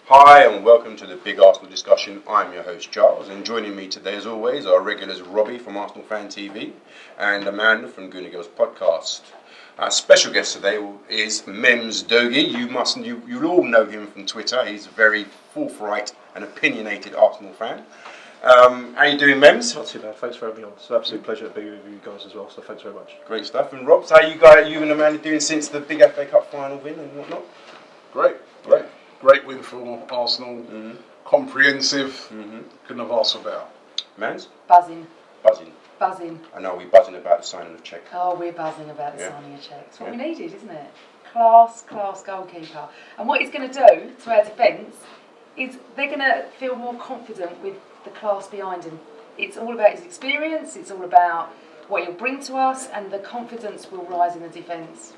Hi and welcome to the Big Arsenal Discussion. I'm your host Charles, and joining me today as always are regulars Robbie from Arsenal Fan TV and Amanda from Gooner podcast. Our special guest today is Mems Dogie. You'll all know him from Twitter. He's a very forthright and opinionated Arsenal fan. How you doing, Mems? Not too bad. Thanks for having me on. It's an absolute pleasure to be with you guys as well. So thanks very much. Great stuff. And Rob, how you and Amanda doing since the big FA Cup final win and whatnot? Great win for Arsenal. Mm-hmm. Comprehensive. Mm-hmm. Couldn't have asked for better. Mans? Buzzing. I know we're buzzing about the signing of Cech. Oh, we're buzzing about the signing of Cech. It's what we needed, isn't it? Class goalkeeper. And what he's going to do to our defence is they're going to feel more confident with the class behind him. It's all about his experience. It's all about what he'll bring to us, and the confidence will rise in the defence.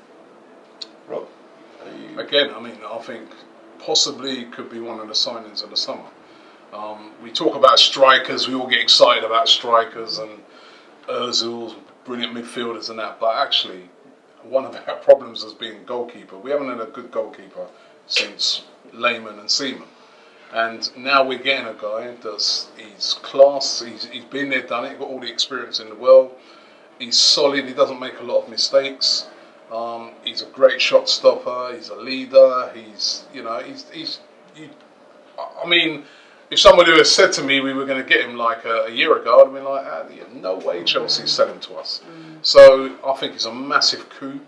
Rob? Again, I think possibly could be one of the signings of the summer. We talk about strikers, we all get excited about strikers and Ozil's brilliant midfielders and that, but actually one of our problems has been goalkeeper. We haven't had a good goalkeeper since Lehmann and Seaman, and now we're getting a guy he's class, he's been there, done it, got all the experience in the world, he's solid, he doesn't make a lot of mistakes. He's a great shot stopper. He's a leader. If somebody had said to me we were going to get him like a year ago, I'd have been like, no way Chelsea's selling to us. So I think it's a massive coup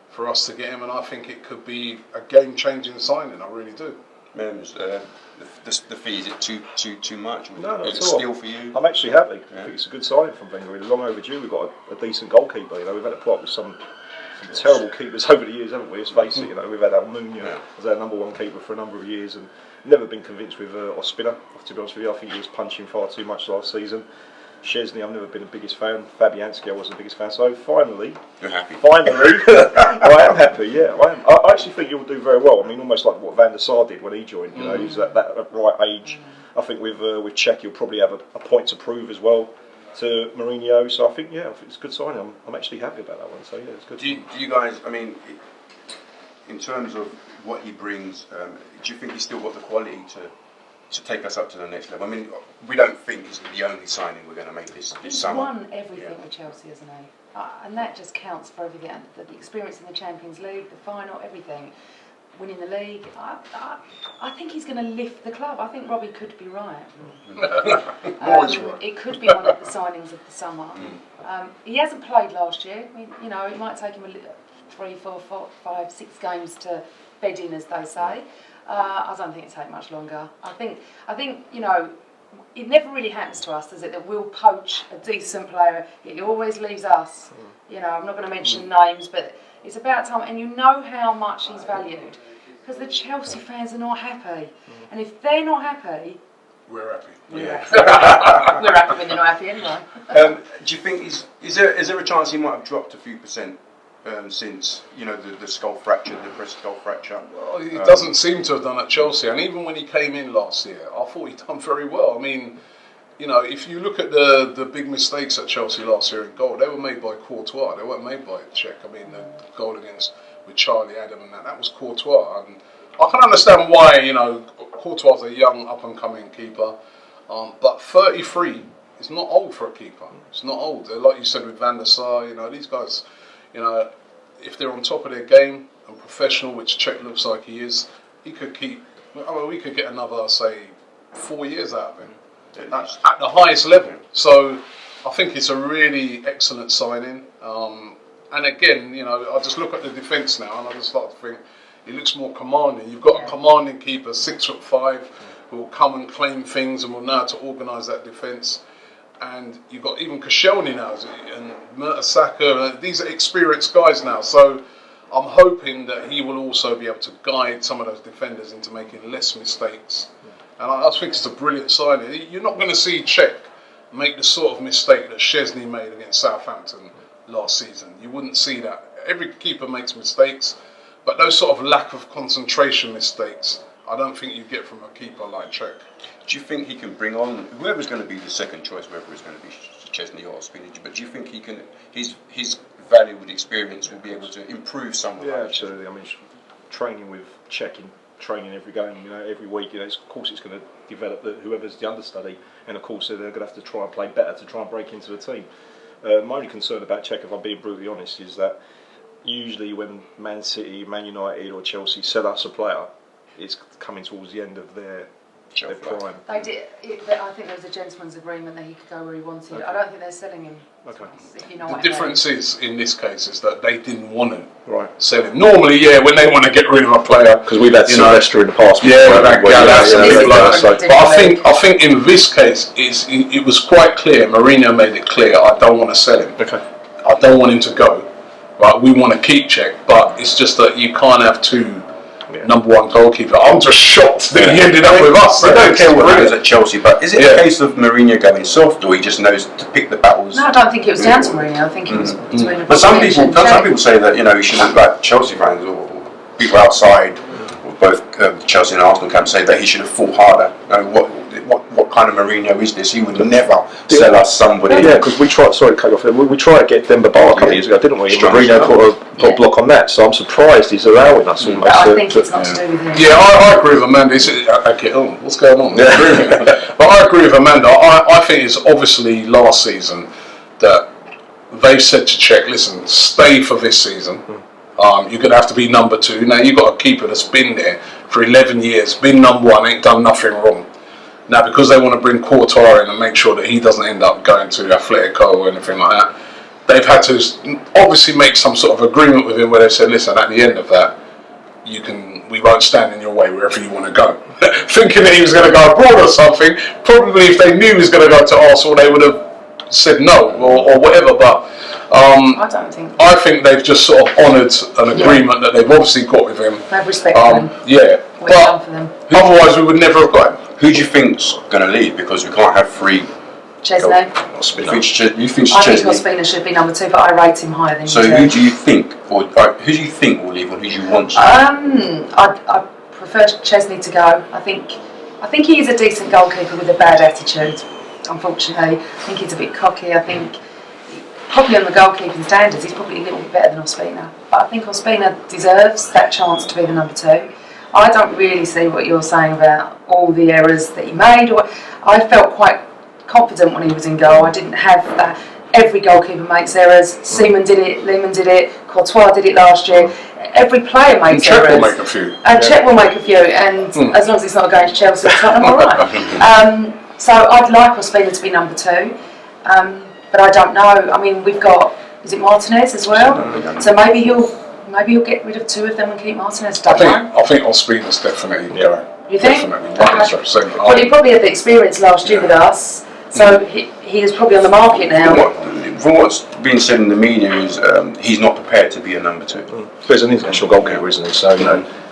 for us to get him, and I think it could be a game-changing signing. I really do. Mems, the fee, is it too much? No, is it still for you? I'm actually happy. I think it's a good signing from Wenger. It's long overdue. We've got a decent goalkeeper. We've had to put up with some terrible keepers over the years, haven't we? Let's face it. We've had Almunia as our number one keeper for a number of years, and never been convinced with Ospina. To be honest with you, I think he was punching far too much last season. Chesney, I've never been the biggest fan. Fabianski, I wasn't the biggest fan. So finally, you're happy. I am happy. Yeah, I am. I actually think he'll do very well. Almost like what Van der Sar did when he joined. He's at that right age. I think with Cech, he'll probably have a point to prove as well to Mourinho. So I think it's a good signing. I'm actually happy about that one. So yeah, it's good. Do you guys? In terms of what he brings, do you think he's still got the quality to take us up to the next level? We don't think he's the only signing we're going to make this summer. He's won everything with Chelsea, hasn't he? And that just counts for everything. The experience in the Champions League, the final, everything. Winning the league. I think he's going to lift the club. I think Robbie could be right. It could be one of the signings of the summer. He hasn't played last year. It might take him 3, 4, 5, 6 games to bed in, as they say. I don't think it'll take much longer. I think it never really happens to us, does it? That we'll poach a decent player. It always leaves us. I'm not going to mention names, but it's about time. And you know how much he's valued, because the Chelsea fans are not happy. And if they're not happy, we're happy. We're happy when they're not happy anyway. Do you think is there a chance he might have dropped a few percent? Since the skull fracture, the wrist skull fracture. Well, he doesn't seem to have done at Chelsea, and even when he came in last year, I thought he'd done very well. If you look at the big mistakes at Chelsea last year in goal, they were made by Courtois. They weren't made by Cech. The goal with Charlie Adam and that was Courtois, and I can understand why. Courtois is a young up and coming keeper, but 33 is not old for a keeper. It's not old. Like you said with Van der Sar, these guys. If they're on top of their game and professional, which Cech looks like he is, we could get another, say, 4 years out of him at the highest level. So I think it's a really excellent signing. And again, I just look at the defence now and I just start to think he looks more commanding. You've got a commanding keeper, 6'5", who will come and claim things and will know how to organise that defence. And you've got even Koscielny now, and Mertesacker. These are experienced guys now. So I'm hoping that he will also be able to guide some of those defenders into making less mistakes. And I think it's a brilliant signing. You're not going to see Cech make the sort of mistake that Chesney made against Southampton last season. You wouldn't see that. Every keeper makes mistakes, but those sort of lack of concentration mistakes, I don't think you get from a keeper like Cech. Do you think he can bring on whoever's going to be the second choice, whether it's going to be Chesney or Spinach? But do you think he can? His valued experience will be able to improve some of that? Yeah, absolutely. Training with Cech in training every game, every week. Of course it's going to develop whoever's the understudy, and of course they're going to have to try and play better to try and break into the team. My only concern about Cech, if I'm being brutally honest, is that usually when Man City, Man United or Chelsea sell us a player, it's coming towards the end of their prime. They did. I think there was a gentleman's agreement that he could go where he wanted. Okay. I don't think they're selling him. Okay. If you know The what difference is, in this case, is that they didn't want to sell him. Normally, when they want to get rid of a player, because we've had Sylvester in the past. But I think in this case, it was quite clear. Mourinho made it clear. I don't want to sell him. Okay. I don't want him to go. Right? We want to keep Cech, but it's just that you can't have two. Number one goalkeeper. I'm just shocked that he ended up with us. I don't care what happens at Chelsea, but is it a case of Mourinho going soft, or he just knows to pick the battles? No, I don't think it was down to Mourinho. I think it was between a. But some people say that he shouldn't, like Chelsea fans or people outside, or both Chelsea and Arsenal camp, say that he should have fought harder. What kind of Mourinho is this? He would never sell us somebody. Yeah, because we tried. Sorry, to cut you off. We tried to get Demba Ba a couple of years ago, didn't we? And Mourinho put a block on that. So I'm surprised he's allowing us almost. But I think it's not to do with him. Yeah, I agree with Amanda. What's going on? But I agree with Amanda. I think it's obviously last season that they've said to Cech, listen, stay for this season. You're going to have to be number 2. Now you've got a keeper that's been there for 11 years, been number 1, ain't done nothing wrong. Now, because they want to bring Courtois in and make sure that he doesn't end up going to Atletico or anything like that, they've had to obviously make some sort of agreement with him where they said, listen, at the end of that, we won't stand in your way wherever you want to go. Thinking that he was going to go abroad or something, probably if they knew he was going to go to Arsenal, they would have said no or whatever, but I don't think. I think they've just sort of honoured an agreement that they've obviously got with him. They have respect for him. Yeah, but for them. Otherwise we would never have got him. Who do you think's going to lead? Because we can't have 3. Chesney. You think I think Ospina should be number 2, but I rate him higher than you. So who do you think, or who do you think will leave, or who do you want to? I prefer Chesney to go. I think he is a decent goalkeeper with a bad attitude. Unfortunately, I think he's a bit cocky. I think probably on the goalkeeping standards, he's probably a little bit better than Ospina. But I think Ospina deserves that chance to be the number 2. I don't really see what you're saying about all the errors that he made. I felt quite confident when he was in goal. I didn't have that. Every goalkeeper makes errors. Seaman did it, Lehmann did it, Courtois did it last year. Every player makes errors. Cech will make a few. And Cech will make a few, and as long as it's not going to Chelsea, it's not all right. So I'd like Ospina to be number 2, but I don't know. I mean, we've got, is it Martinez as well? So maybe he'll get rid of 2 of them and keep Martinez. I think Ospina's definitely going. You think? Definitely, 100%. Well, he probably had the experience last year with us, so he is probably on the market now. From what's been said in the media is he's not prepared to be a number 2. But he's an international goalkeeper, isn't he? So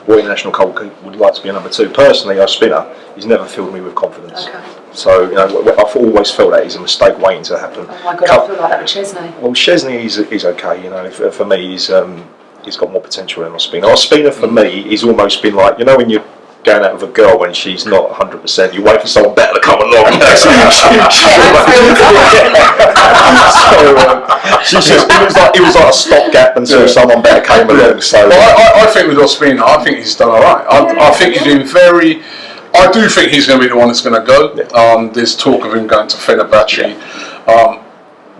what international goalkeeper would like to be a number 2? Personally, Ospina, he's never filled me with confidence. Okay. So I've always felt that he's a mistake waiting to happen. Oh my God, I feel like that with Chesney. Well, Chesney is okay. For me, he's got more potential than Ospina. Ospina for me, he's almost been like, when you're going out with a girl when she's not 100%, you wait for someone better to come along. It was like a stopgap until someone better came along. So I think with Ospina, I think he's done alright. I think he's been very. I do think he's going to be the one that's going to go. Yeah. There's talk of him going to Fenerbahce,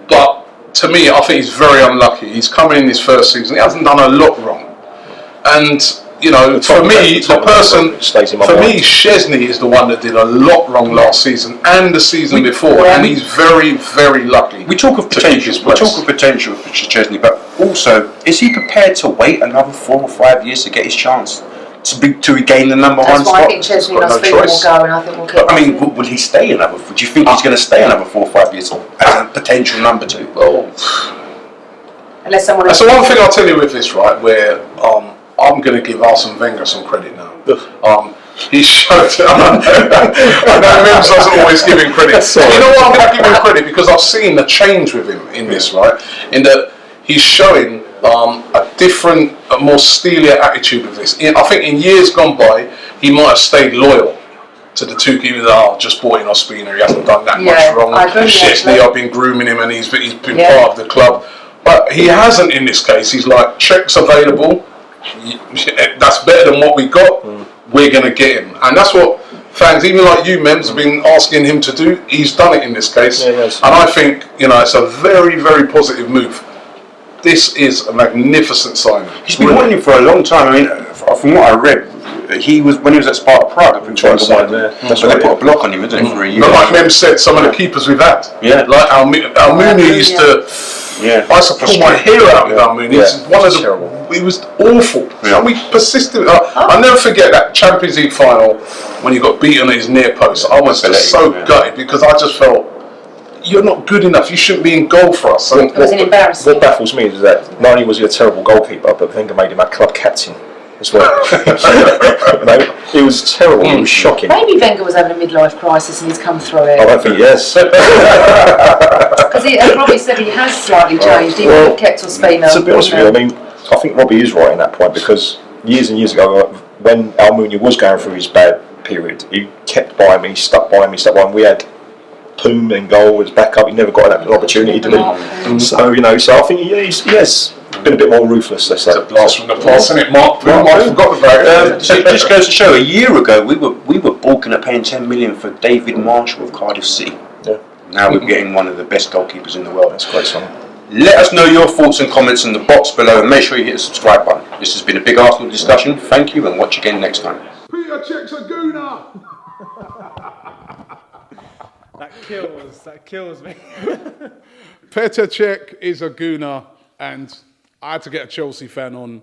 but to me, I think he's very unlucky. He's come in his first season. He hasn't done a lot wrong, and for me, Chesney is the one that did a lot wrong last season and the season before, and he's very, very lucky. We talk of potential. For Chesney, but also, is he prepared to wait another 4 or 5 years to get his chance to regain the number 1 spot? That's why I think Chesney and Ospina will go, and I think we'll keep. But I mean, will he stay another? Do you think he's going to stay another 4 or 5 years as a potential number 2? Unless someone. That's the one thing I'll tell you with this, right? Where I'm going to give Arsene Wenger some credit now. He showed. I know Mims doesn't always give him credit. You know what? I'm going to give him credit because I've seen the change with him in this, right? In that he's showing a different, a more steelier attitude with this. I think in years gone by, he might have stayed loyal to the 2 keepers that are just bought in Ospina. He hasn't done that much wrong. Chesney, I've been grooming him, and he's been part of the club. But he hasn't in this case. He's like, Cech's available. That's better than what we got. we're going to get him. And that's what fans, even like you, Mems, have been asking him to do. He's done it in this case. Yeah, yes. And I think, it's a very, very positive move. This is a magnificent signing. He's been wanting him for a long time. I mean, from what I read, when he was at Sparta Prague, I think Trying to sign there. That's why they put a block on him, isn't it, for a year? But like Mem said, some of the keepers we've had. Yeah. Like Almunia used to. Yeah. I used to pull my hair out with Almunia. Yeah. He was awful. Yeah. And we persisted. I'll never forget that Champions League final when he got beaten at his near post. I was just so gutted because I just felt, you're not good enough. You shouldn't be in goal for us. It was an embarrassment. What baffles me is that not only was he a terrible goalkeeper, but Wenger made him a club captain as well. It was terrible. It was shocking. Maybe Wenger was having a midlife crisis and he's come through it. I don't think yes. Because as Robbie said, he has slightly changed, even with kept Ospina. To be honest with you, I mean, I think Robbie is right in that point because years and years ago, when Almunia was going through his bad period, he kept by me, stuck by me. We had Poom in goal, his backup. He never got that opportunity, did he? So I think he has been a bit more ruthless. Let's say. It's a blast from the past, isn't it, Mark? I forgot about it. So it just goes to show, a year ago we were balking at paying 10 million for David Marshall of Cardiff City. Yeah. Now we're getting one of the best goalkeepers in the world. That's great, son. Let us know your thoughts and comments in the box below, and make sure you hit the subscribe button. This has been a big Arsenal discussion. Thank you, and watch again next time. Petr Cech's a Gooner. That kills me. Petr Cech is a Gooner, and I had to get a Chelsea fan on